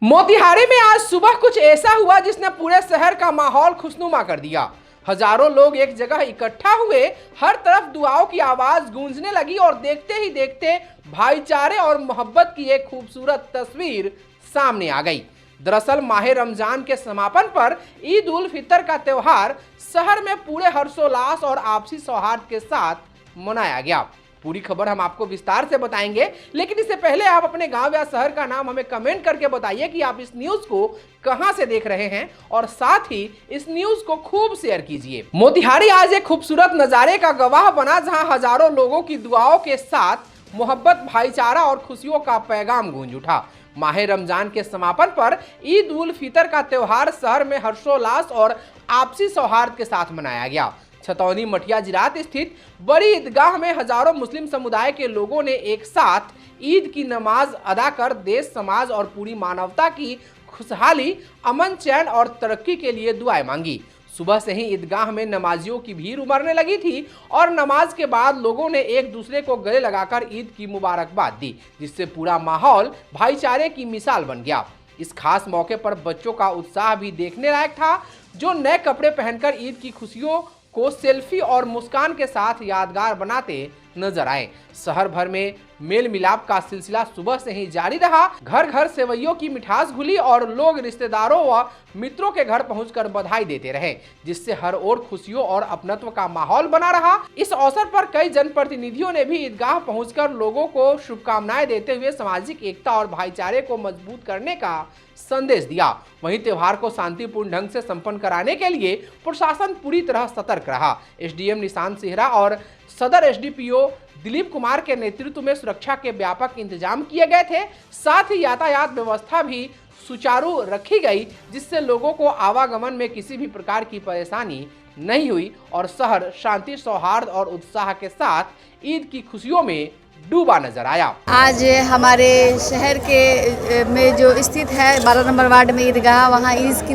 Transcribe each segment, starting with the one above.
मोतिहारी में आज सुबह कुछ ऐसा हुआ जिसने पूरे शहर का माहौल खुशनुमा कर दिया। हजारों लोग एक जगह इकट्ठा हुए, हर तरफ दुआओं की आवाज गूंजने लगी और देखते ही देखते भाईचारे और मोहब्बत की एक खूबसूरत तस्वीर सामने आ गई। दरअसल माह रमजान के समापन पर ईद उल फितर का त्योहार शहर में पूरे हर्षोल्लास और आपसी सौहार्द के साथ मनाया गया। पूरी खबर हम आपको विस्तार से बताएंगे, लेकिन इससे पहले आप अपने गांव या शहर का नाम हमें कमेंट करके बताइए कि आप इस न्यूज को कहां से देख रहे हैं और साथ ही इस न्यूज को खूब शेयर कीजिए। मोतिहारी आज एक खूबसूरत नजारे का गवाह बना, जहां हजारों लोगों की दुआओं के साथ मोहब्बत, भाईचारा और खुशियों का पैगाम गूंज उठा। माह रमजान के समापन पर ईद उल फितर का त्योहार शहर में हर्षोल्लास और आपसी सौहार्द के साथ मनाया गया। छतौनी मठिया जिरात स्थित बड़ी ईदगाह में हजारों मुस्लिम समुदाय के लोगों ने एक साथ ईद की नमाज अदा कर देश, समाज और पूरी मानवता की खुशहाली, अमन, चैन और तरक्की के लिए दुआएं मांगी। सुबह से ही ईदगाह में नमाजियों की भीड़ उमड़ने लगी थी और नमाज के बाद लोगों ने एक दूसरे को गले लगाकर ईद की मुबारकबाद दी, जिससे पूरा माहौल भाईचारे की मिसाल बन गया। इस खास मौके पर बच्चों का उत्साह भी देखने लायक था, जो नए कपड़े पहनकर ईद की खुशियों को सेल्फी और मुस्कान के साथ यादगार बनाते नजर आए। शहर भर में मेल मिलाप का सिलसिला सुबह से ही जारी रहा। घर घर सेवइयों की मिठास घुली और लोग रिश्तेदारों व मित्रों के घर पहुंचकर बधाई देते रहे, जिससे हर ओर खुशियों और अपनत्व का माहौल बना रहा। इस अवसर पर कई जनप्रतिनिधियों ने भी ईदगाह पहुंचकर लोगों को शुभकामनाएं देते हुए सामाजिक एकता और भाईचारे को मजबूत करने का संदेश दिया। वहीं त्योहार को शांतिपूर्ण ढंग से संपन्न कराने के लिए प्रशासन पूरी तरह सतर्क रहा। एसडीएम निशांत सिहरा और सदर एसडीपीओ दिलीप कुमार के नेतृत्व में सुरक्षा के व्यापक इंतजाम किए गए थे। साथ ही यातायात व्यवस्था भी सुचारू रखी गई, जिससे लोगों को आवागमन में किसी भी प्रकार की परेशानी नहीं हुई और शहर शांति, सौहार्द और उत्साह के साथ ईद की खुशियों में डूबा नजर आया। आज हमारे शहर के में जो स्थित है 12 नंबर वार्ड में ईदगाह, वहाँ ईद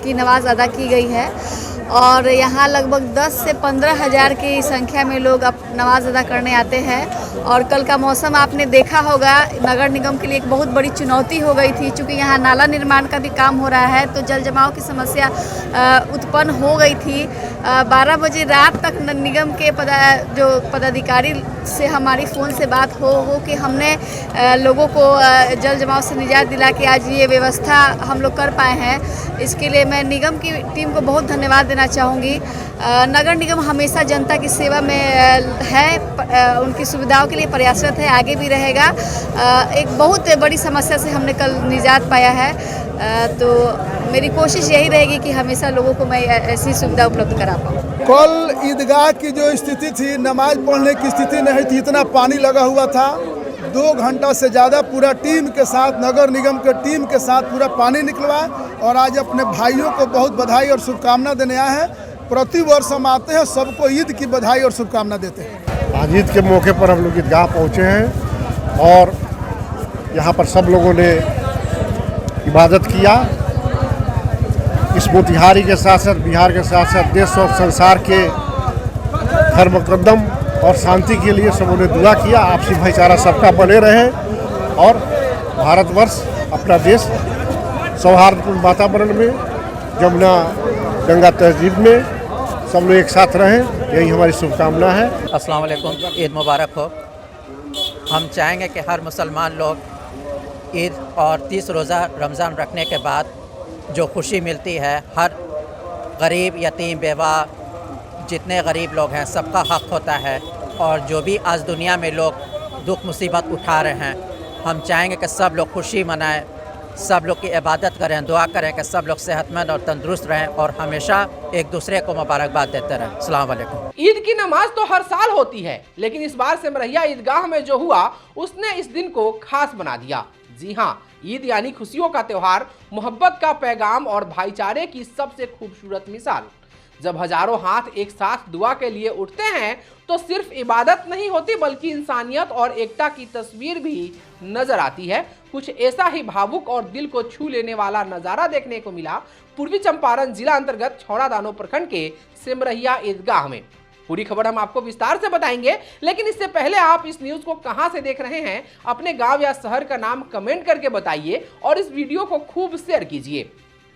की नमाज अदा की गई है और यहाँ लगभग 10 से 15 हज़ार की संख्या में लोग अब नमाज अदा करने आते हैं। और कल का मौसम आपने देखा होगा, नगर निगम के लिए एक बहुत बड़ी चुनौती हो गई थी, क्योंकि यहाँ नाला निर्माण का भी काम हो रहा है, तो जल जमाव की समस्या उत्पन्न हो गई थी। 12 बजे रात तक निगम के जो पदाधिकारी से हमारी फ़ोन से बात हो कि हमने लोगों को जल जमाव से निजात दिला के आज ये व्यवस्था हम लोग कर पाए हैं। इसके लिए मैं निगम की टीम को बहुत धन्यवाद देना चाहूँगी। नगर निगम हमेशा जनता की सेवा में है, उनकी सुविधाओं के लिए प्रयासरत है, आगे भी रहेगा। एक बहुत बड़ी समस्या से हमने कल निजात पाया है, तो मेरी कोशिश यही रहेगी कि हमेशा लोगों को मैं ऐसी सुविधा उपलब्ध करा पाऊँ। कल ईदगाह की जो स्थिति थी, नमाज पढ़ने की स्थिति नहीं थी, इतना पानी लगा हुआ था। 2 घंटा से ज़्यादा पूरा टीम के साथ, नगर निगम के टीम के साथ पूरा पानी निकलवा और आज अपने भाइयों को बहुत बधाई और शुभकामना देने आए हैं। प्रति वर्ष हम आते हैं, सबको ईद की बधाई और शुभकामना देते हैं। आज ईद के मौके पर हम लोग ईदगाह पहुँचे हैं और यहाँ पर सब लोगों ने इबादत किया। इस मोतिहारी के साथ साथ, बिहार के साथ साथ देश और संसार के हर मुकद्दम और शांति के लिए सबों ने दुआ किया। आपसी भाईचारा सबका बने रहे और भारतवर्ष, अपना देश सौहार्दपूर्ण वातावरण में, जमुना गंगा तहजीब में सब लोग एक साथ रहें, यही हमारी शुभकामना है। अस्सलाम वालेकुम, ईद मुबारक हो। हम चाहेंगे कि हर मुसलमान लोग ईद और 30 रोज़ा रमज़ान रखने के बाद जो खुशी मिलती है, हर गरीब, यतीम, बेवा, जितने गरीब लोग हैं सबका हक़ होता है। और जो भी आज दुनिया में लोग दुख मुसीबत उठा रहे हैं, हम चाहेंगे कि सब लोग खुशी मनाएं, सब लोग की इबादत करें, दुआ करें कि सब लोग सेहतमंद और तंदुरुस्त रहें और हमेशा एक दूसरे को मुबारकबाद देते रहें। अस्सलाम वालेकुम। ईद की नमाज तो हर साल होती है, लेकिन इस बार सिमरिया ईदगाह में जो हुआ उसने इस दिन को खास बना दिया। जी हाँ, ईद यानी खुशियों का त्योहार, मोहब्बत का पैगाम और भाईचारे की सबसे खूबसूरत मिसाल। जब हजारों हाथ एक साथ दुआ के लिए उठते हैं तो सिर्फ इबादत नहीं होती, बल्कि इंसानियत और एकता की तस्वीर भी नजर आती है। कुछ ऐसा ही भावुक और दिल को छू लेने वाला नजारा देखने को मिला पूर्वी चंपारण जिला अंतर्गत छौड़ादानो प्रखंड के सिमरिया ईदगाह में। पूरी खबर हम आपको विस्तार से बताएंगे, लेकिन इससे पहले आप इस न्यूज को कहां से देख रहे हैं, अपने गांव या शहर का नाम कमेंट करके बताइए और इस वीडियो को खूब शेयर कीजिए।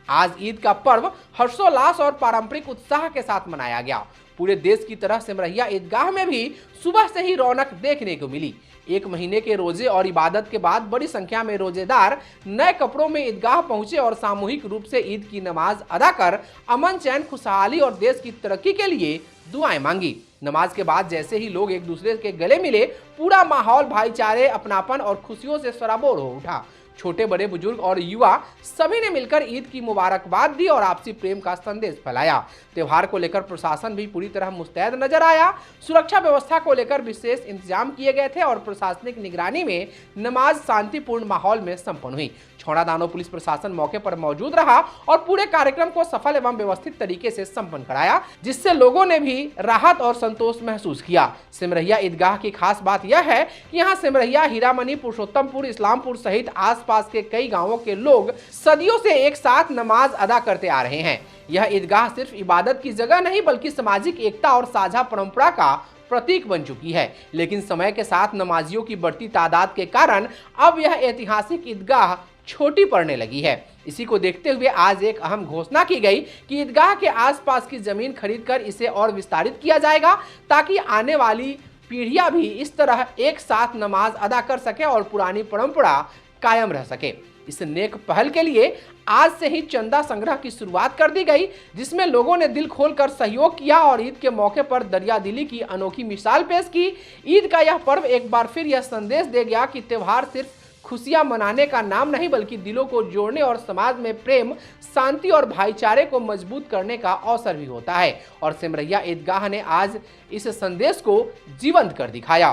आज ईद का पर्व हर्षोल्लास और पारंपरिक उत्साह के साथ मनाया गया। पूरे देश की तरह सिमरिया ईदगाह में भी सुबह से ही रौनक देखने को मिली। एक महीने के रोजे और इबादत के बाद बड़ी संख्या में रोजेदार नए कपड़ों में ईदगाह पहुंचे और सामूहिक रूप से ईद की नमाज अदा कर अमन, चैन, खुशहाली और देश की तरक्की के लिए दुआएं मांगी। नमाज के बाद जैसे ही लोग एक दूसरे के गले मिले, पूरा माहौल भाईचारे, अपनापन और खुशियों से सराबोर हो उठा। छोटे बड़े बुजुर्ग और युवा सभी ने मिलकर ईद की मुबारकबाद दी और आपसी प्रेम का संदेश फैलाया। त्योहार को लेकर प्रशासन भी पूरी तरह मुस्तैद नजर आया। सुरक्षा व्यवस्था को लेकर विशेष इंतजाम किए गए थे और प्रशासनिक निगरानी में नमाज शांतिपूर्ण माहौल में संपन्न हुई। छौड़ा दानो पुलिस प्रशासन मौके पर मौजूद रहा और पूरे कार्यक्रम को सफल एवं व्यवस्थित तरीके से संपन्न कराया, जिससे लोगों ने भी राहत और संतोष महसूस किया। सिमरिया ईदगाह की खास बात यह है कि यहाँ सिमरिया, हीरामनी, पुरुषोत्तमपुर, इस्लामपुर सहित आसपास के कई गांवों के लोग सदियों से एक साथ नमाज अदा करते आ रहे हैं। यह ईदगाह सिर्फ इबादत की जगह नहीं बल्कि सामाजिक एकता और साझा परंपरा का प्रतीक बन चुकी है। लेकिन समय के साथ नमाजियों की बढ़ती तादाद के कारण अब यह ऐतिहासिक ईदगाह छोटी पड़ने लगी है। इसी को देखते हुए आज एक अहम घोषणा की गई कि ईदगाह के आसपास की जमीन खरीदकर इसे और विस्तारित किया जाएगा, ताकि आने वाली पीढ़ियां भी इस तरह एक साथ नमाज अदा कर सके और पुरानी परंपरा कायम रह सके। इस नेक पहल के लिए आज से ही चंदा संग्रह की शुरुआत कर दी गई, जिसमें लोगों ने दिल खोलकर सहयोग किया और ईद के मौके पर दरियादिली की अनोखी मिसाल पेश की। ईद का यह पर्व एक बार फिर यह संदेश दे गया कि त्योहार सिर्फ खुशियां मनाने का नाम नहीं बल्कि दिलों को जोड़ने और समाज में प्रेम, शांति और भाईचारे को मजबूत करने का अवसर भी होता है। और सिमरिया ईदगाह ने आज इस संदेश को जीवंत कर दिखाया।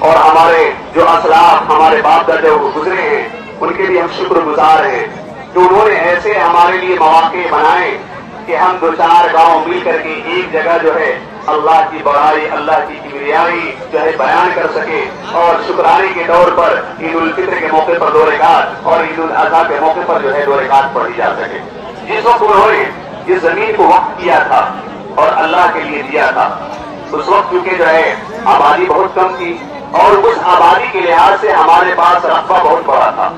और हमारे जो असलाफ, हमारे बाप दादा गुजरे हैं, उनके लिए हम शुक्रगुजार हैं कि उन्होंने ऐसे हमारे लिए मौके बनाए कि हम दो चार गांव मिल करके एक जगह जो है अल्लाह की बड़ाई, अल्लाह की किबरियाई जो है बयान कर सके और शुक्राने के तौर पर ईद उल फित्र के मौके पर 2 रकात और ईद उल अज़हा के मौके पर जो है 2 रकात पढ़ी जा सके। जिस वक्त उन्होंने इस जमीन को वक्फ किया था और अल्लाह के लिए दिया था, उस वक्त क्योंकि जो है आबादी बहुत कम थी और उस आबादी के लिहाज से हमारे पास रकबा बहुत बड़ा था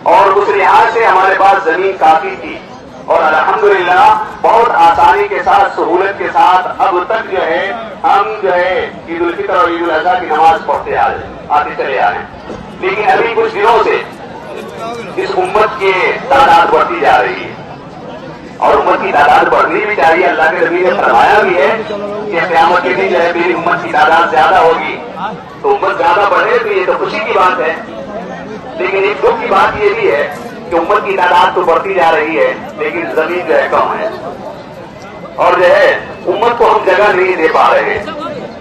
और उस लिहाज से हमारे पास जमीन काफी थी और अल्हम्दुलिल्लाह बहुत आसानी के साथ, सहूलत के साथ अब तक जो है हम जो है ईद उल फित्र और ईद उल अज़हा की नमाज पढ़ते आते चले आ रहे हैं। लेकिन अभी कुछ दिनों से इस उम्मत की तादाद बढ़ती जा रही है और उम्मत की तादाद बढ़नी भी चाहिए। अल्लाह के नबी ने फरमाया भी है कि क़यामत के दिन जो है मेरी उम्मत की तादाद ज्यादा होगी, तो उम्मत ज्यादा बढ़े तो ये तो खुशी की बात है। लेकिन एक दुख की बात ये भी है कि उम्मत की तादाद तो बढ़ती जा रही है लेकिन जमीन जो है कम है और जो है उम्मत को हम जगह नहीं दे पा रहे हैं।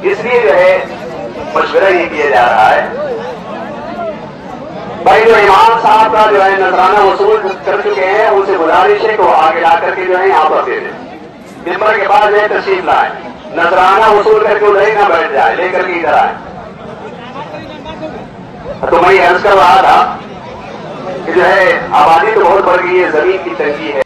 इसलिए जो है मशवरा ये किया जा रहा है, भाई जो इमाम साहब का जो है नजराना वसूल कर चुके हैं उनसे गुजारिश है कि वो आगे ला करके जो है यहाँ पर दे दें। मिंबर के बाद जो है तशरीफ लाए, नजराना वसूल करके उधर ही ना बैठ जाए, लेकर के इधर आए। तो मैं अर्ज कर रहा था कि जो है आबादी तो बहुत बढ़ गई है, जमीन की तंगी है।